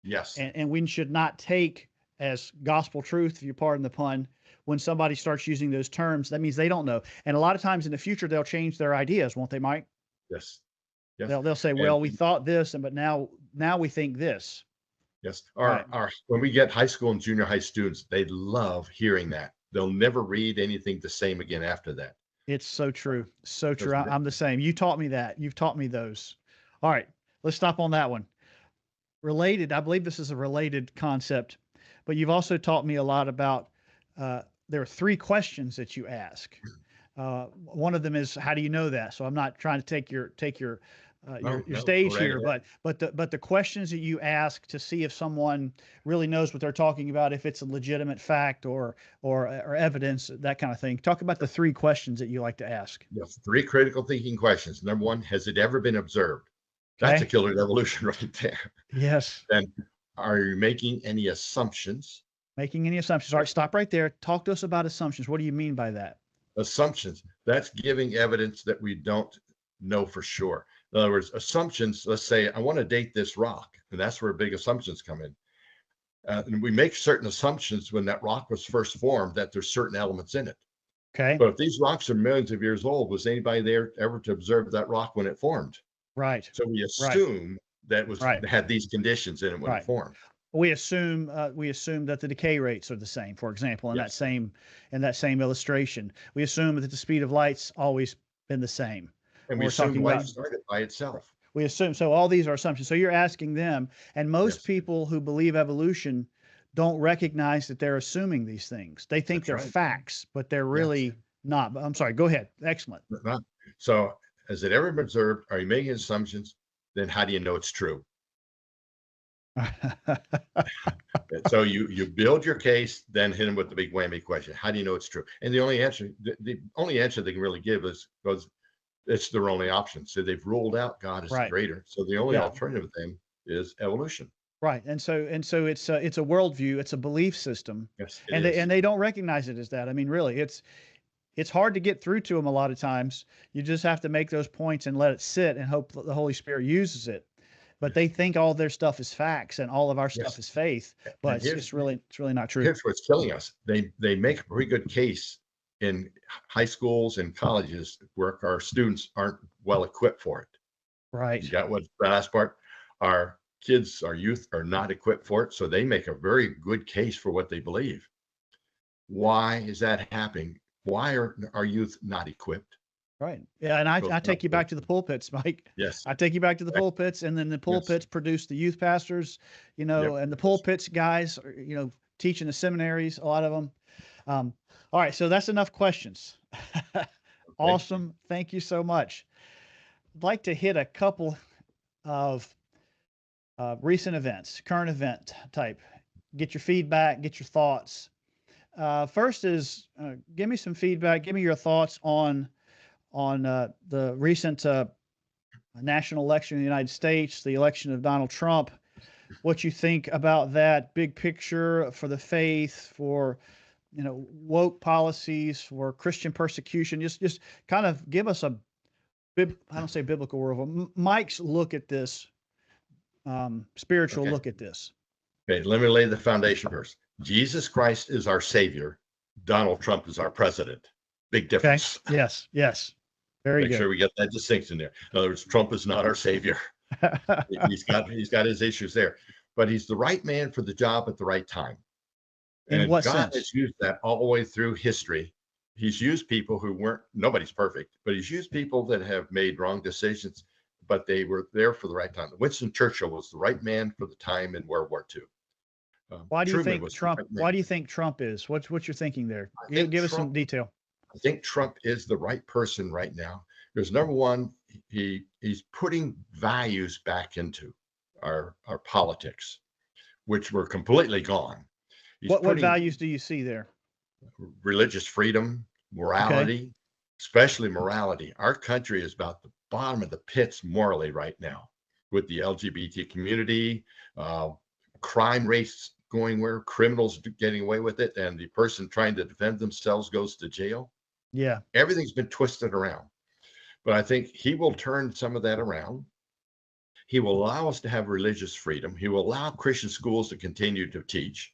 Yes, And we should not take as gospel truth, if you pardon the pun, when somebody starts using those terms. That means they don't know. And a lot of times in the future, they'll change their ideas, won't they, Mike? yes, yes. They'll say, And "Well, we thought this, but now we think this." yes, Right. our when we get high school and junior high students, they love hearing that. They'll never read anything the same again after that. It's so true. So true. Because I'm the same. You taught me that. You've taught me those. All right. Let's stop on that one. Related, I believe this is a related concept, but you've also taught me a lot about there are three questions that you ask. One of them is, how do you know that? So I'm not trying to take your no, go stage right here, ahead. but the questions that you ask to see if someone really knows what they're talking about, if it's a legitimate fact or evidence, that kind of thing. Talk about the three questions that you like to ask. Yes, three critical thinking questions. Number one, has it ever been observed? That's a Okay. killer evolution right there. Yes. Then, are you making any assumptions? Making any assumptions. All right, stop right there. Talk to us about assumptions. What do you mean by that? Assumptions, that's giving evidence that we don't know for sure. In other words, assumptions, let's say, I want to date this rock, and that's where big assumptions come in. And we make certain assumptions when that rock was first formed that there's certain elements in it. Okay. But if these rocks are millions of years old, was anybody there ever to observe that rock when it formed? Right. So we Right. assume that was Right. had these conditions in it when it Right. formed. We assume that the decay rates are the same. For example, Yes. in that same illustration, we assume that the speed of light's always been the same. And When we we're assume talking life about started by itself. we assume so all these are assumptions. So you're asking them, and most Yes, people who believe evolution don't recognize that they're assuming these things. They think that's they're right. facts, but they're Yes. really not. But I'm sorry. Go ahead. Excellent. Not- So has it ever been observed? Are you making assumptions? Then how do you know it's true? And so you build your case, then hit them with the big whammy question. How do you know it's true? And the only answer they can really give is because it's their only option. So they've ruled out God as the Right. creator. So the only Yeah. alternative then is evolution. Right. And so it's a worldview. It's a belief system, Yes, it and is. they don't recognize it as that. I mean, really, it's hard to get through to them a lot of times. You just have to make those points and let it sit and hope that the Holy Spirit uses it. But Yes. they think all their stuff is facts and all of our stuff Yes. is faith, but And it's really not true. here's what's killing us. They make a pretty good case in high schools and colleges where our students aren't well equipped for it. You Right. got what the last part? Our kids, our youth are not equipped for it, so they make a very good case for what they believe. Why is that happening? Why are our youth not equipped? Right. Yeah, and Because I not take you back to the working. pulpits, Mike. Yes. I take you back to the pulpits, and then the Yes. pulpits produce the youth pastors, Yep. and the pulpits guys, are, teaching the seminaries, a lot of them. All right, so that's enough questions. Okay. Awesome. Thank you so much. I'd like to hit a couple of recent events, current event type. Get your feedback, get your thoughts. First is give me some feedback. Give me your thoughts on the recent national election in the United States, the election of Donald Trump. What you think about that big picture for the faith, for woke policies, for Christian persecution? Just kind of give us I don't say biblical world, Mike's look at this, spiritual Okay. look at this. Okay. Let me lay the foundation first. Jesus Christ is our savior. Donald Trump is our president. Big Okay. difference. Yes. Yes. Very Make sure good. we get that distinction there. In other words, Trump is not our savior. He's got his issues there, but he's the right man for the job at the right time. In And what God sense? has used that all the way through history. He's used people who weren't, nobody's perfect, but he's used people that have made wrong decisions, but they were there for the right time. Winston Churchill was the right man for the time in World War II. Truman was the right Why man. do you think Trump is? What's your thinking there? I Give, think give us some Trump. detail. I think Trump is the right person right now. Because number one, he's putting values back into our politics, which were completely gone. He's What putting values do you see there? religious freedom, Okay. morality, especially morality. Our country is about the bottom of the pits morally right now with the LGBT community, uh, crime rates going where criminals getting away with it, and the person trying to defend themselves goes to jail. Yeah. Everything's been twisted around. But I think he will turn some of that around. He will allow us to have religious freedom. He will allow Christian schools to continue to teach.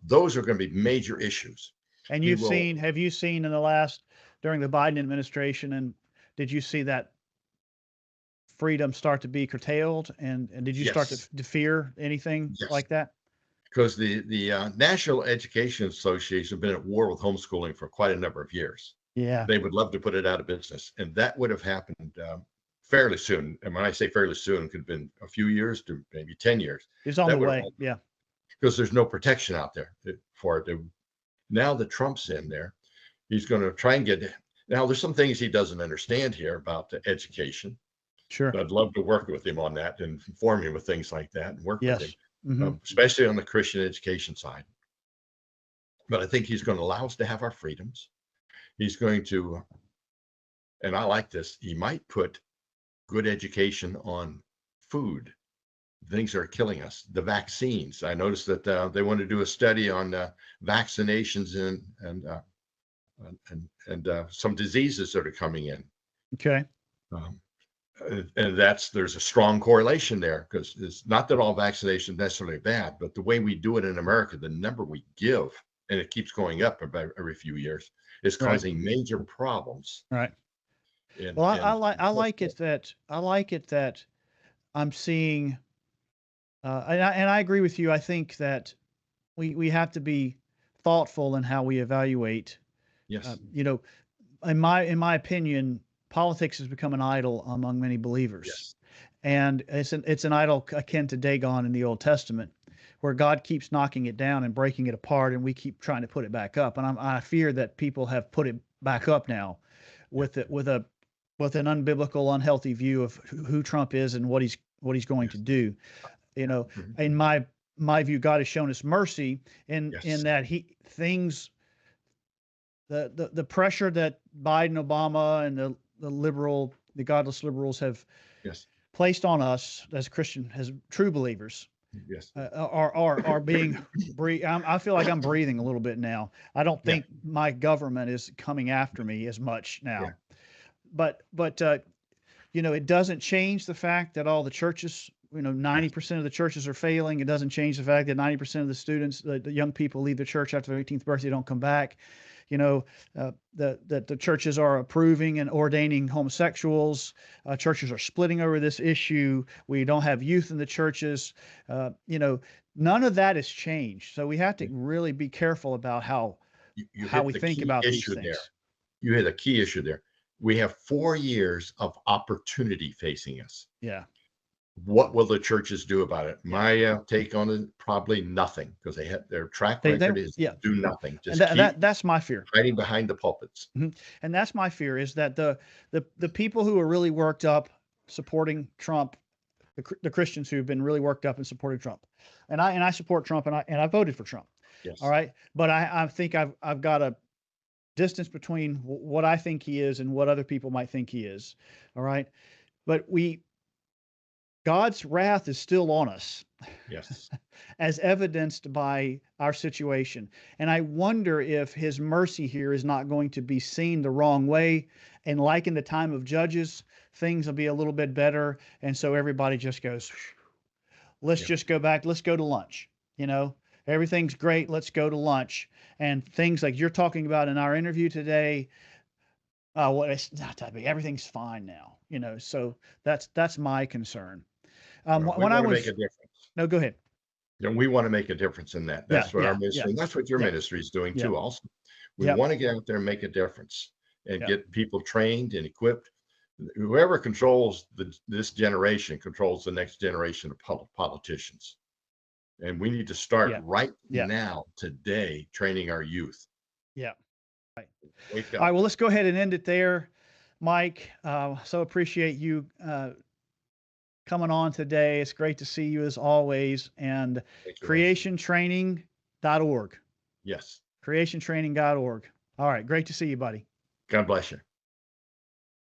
Those are going to be major issues. And He will, have you seen during the Biden administration, and did you see that freedom start to be curtailed? And did you start yes, to fear anything yes, like that? because the National Education Association has been at war with homeschooling for quite a number of years. Yeah. They would love to put it out of business, and that would have happened fairly soon. And when I say fairly soon, it could have been a few years to maybe 10 years. It's on That the would have way. all, Yeah. because there's no protection out there for it. Now that Trump's in there, he's going to try and get. Now, there's some things he doesn't understand here about the education. Sure. I'd love to work with him on that and inform him with things like that and work with him, Yes. Hmm. especially on the Christian education side. But I think he's going to allow us to have our freedoms. He's going to, and I like this, he might put good education on food, things that are killing us, the vaccines. I noticed that they want to do a study on vaccinations and some diseases that are coming in. Okay. Um, and there's a strong correlation there, because it's not that all vaccinations necessarily bad, but the way we do it in America, the number we give, and it keeps going up about every few years, is Right. causing major problems. Right. And Well, and I like it that I'm seeing, and I agree with you. I think that we have to be thoughtful in how we evaluate. yes, You know, in my opinion, politics has become an idol among many believers, yes, and it's an idol akin to Dagon in the Old Testament, where God keeps knocking it down and breaking it apart, and we keep trying to put it back up. And I fear that people have put it back up now, yeah, with an unbiblical, unhealthy view of who Trump is and what he's going to yes, do. You know, mhm, in my view, God has shown us mercy in yes, that the pressure that Biden, Obama, and the godless liberals have yes, placed on us as true believers, yes, are being I feel like I'm breathing a little bit now. I don't yeah, think my government is coming after me as much yeah, now, but it doesn't change the fact that all the churches, yes, 90% of the churches are failing. It doesn't change the fact that 90% of the students, the young people, leave the church after their 18th birthday, don't come back. That the churches are approving and ordaining homosexuals. Churches are splitting over this issue. We don't have youth in the churches. None of that has changed. So we have to yeah. really be careful about You how hit we the think key about these issue there. things. You hit a key issue there. We have 4 years of opportunity facing us. Yeah. What will the churches do about it? Yeah. My take on it, probably nothing, because their track They record is yeah. do nothing. And Just keep that's my fear. hiding behind the pulpits. Mhm. And that's my fear, is that the people who are really worked up supporting Trump, the Christians who've been really worked up and supporting Trump, and I support Trump, and I voted for Trump. All Yes. right, but I think I've got a distance between what I think he is and what other people might think he is. All right, but God's wrath is still on us, Yes. as evidenced by our situation. And I wonder if his mercy here is not going to be seen the wrong way. And like in the time of Judges, things will be a little bit better. And so everybody just goes, let's Yeah. just go back. Let's go to lunch. Everything's great. Let's go to lunch. And things like you're talking about in our interview today, well, it's not that big. Everything's fine now. So that's my concern. Well, we When I want to make was, a difference. no, go ahead. We want to make a difference in that. Yeah, That's what our yeah, yeah, ministry, and that's what your yeah, ministry is doing yeah, too. Also, we yeah, want to get out there and make a difference and yeah, get people trained and equipped. Whoever controls this generation controls the next generation of politicians. And we need to start yeah, right yeah, now, today, training our youth. yeah. Right. Wake All right. up. Well, let's go ahead and end it there, Mike. So appreciate you coming on today. It's great to see you as always. And Thank you, Les. creationtraining.org. Yes. Creationtraining.org. All right. Great to see you, buddy. God bless you.